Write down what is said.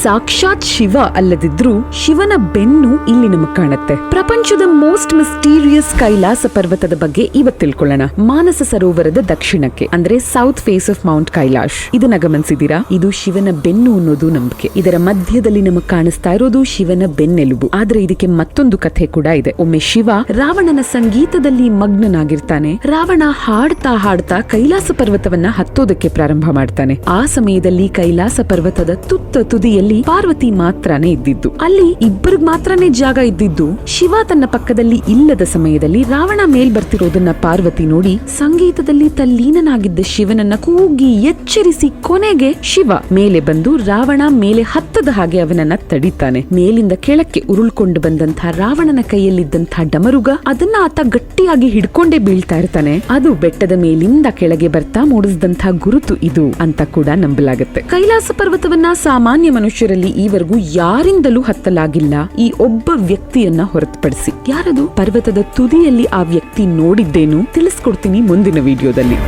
ಸಾಕ್ಷಾತ್ ಶಿವ ಅಲ್ಲದಿದ್ರೂ ಶಿವನ ಬೆನ್ನು ಇಲ್ಲಿ ನಮಗ್ ಕಾಣುತ್ತೆ. ಪ್ರಪಂಚದ ಮೋಸ್ಟ್ ಮಿಸ್ಟೀರಿಯಸ್ ಕೈಲಾಸ ಪರ್ವತದ ಬಗ್ಗೆ ಇವತ್ತು ತಿಳ್ಕೊಳ್ಳೋಣ. ಮಾನಸ ಸರೋವರದ ದಕ್ಷಿಣಕ್ಕೆ ಅಂದ್ರೆ south face of mount Kailash. ಇದನ್ನ ಗಮನಿಸಿದೀರಾ? ಇದು ಶಿವನ ಬೆನ್ನು ಅನ್ನೋದು ನಂಬಿಕೆ. ಇದರ ಮಧ್ಯದಲ್ಲಿ ನಮಗ್ ಕಾಣಿಸ್ತಾ ಇರೋದು ಶಿವನ ಬೆನ್ನೆಲುಬು. ಆದ್ರೆ ಇದಕ್ಕೆ ಮತ್ತೊಂದು ಕಥೆ ಕೂಡ ಇದೆ. ಒಮ್ಮೆ ಶಿವ ರಾವಣನ ಸಂಗೀತದಲ್ಲಿ ಮಗ್ನನಾಗಿರ್ತಾನೆ. ರಾವಣ ಹಾಡ್ತಾ ಹಾಡ್ತಾ ಕೈಲಾಸ ಪರ್ವತವನ್ನ ಹತ್ತೋದಕ್ಕೆ ಪ್ರಾರಂಭ ಮಾಡ್ತಾನೆ. ಆ ಸಮಯದಲ್ಲಿ ಕೈಲಾಸ ಪರ್ವತದ ತುತ್ತ ತುದಿಯಲ್ಲಿ ಪಾರ್ವತಿ ಮಾತ್ರನೇ ಇದ್ದಿದ್ದು. ಅಲ್ಲಿ ಇಬ್ಬರಿಗೆ ಮಾತ್ರನೇ ಜಾಗ ಇದ್ದಿದ್ದು. ಶಿವ ತನ್ನ ಪಕ್ಕದಲ್ಲಿ ಇಲ್ಲದ ಸಮಯದಲ್ಲಿ ರಾವಣ ಮೇಲ್ ಬರ್ತಿರೋದನ್ನ ಪಾರ್ವತಿ ನೋಡಿ ಸಂಗೀತದಲ್ಲಿ ತಲ್ಲೀನನಾಗಿದ್ದ ಶಿವನನ್ನ ಕೂಗಿ ಎಚ್ಚರಿಸಿ ಕೊನೆಗೆ ಶಿವ ಮೇಲೆ ಬಂದು ರಾವಣ ಮೇಲೆ ಹತ್ತದ ಹಾಗೆ ಅವನನ್ನ ತಡಿತಾನೆ. ಮೇಲಿಂದ ಕೆಳಕ್ಕೆ ಉರುಳ್ಕೊಂಡು ಬಂದಂತಹ ರಾವಣನ ಕೈಯಲ್ಲಿದ್ದಂತಹ ಡಮರುಗ ಅದನ್ನ ಆತ ಗಟ್ಟಿಯಾಗಿ ಹಿಡ್ಕೊಂಡೇ ಬೀಳ್ತಾ ಇರ್ತಾನೆ. ಅದು ಬೆಟ್ಟದ ಮೇಲಿಂದ ಕೆಳಗೆ ಬರ್ತಾ ಮೂಡಿಸಿದಂತಹ ಗುರುತು ಇದು ಅಂತ ಕೂಡ ನಂಬಲಾಗುತ್ತೆ. ಕೈಲಾಸ ಪರ್ವತವನ್ನ ಸಾಮಾನ್ಯ ಮನುಷ್ಯರಲ್ಲಿ ಈವರೆಗೂ ಯಾರಿಂದಲೂ ಹತ್ತಲಾಗಿಲ್ಲ, ಈ ಒಬ್ಬ ವ್ಯಕ್ತಿಯನ್ನ ಹೊರತುಪಡಿಸಿ. ಯಾರದು? ಪರ್ವತದ ತುದಿಯಲ್ಲಿ ಆ ವ್ಯಕ್ತಿ ನೋಡಿದ್ದೇನು ತಿಳಿಸ್ಕೊಡ್ತೀನಿ ಮುಂದಿನ ವಿಡಿಯೋದಲ್ಲಿ.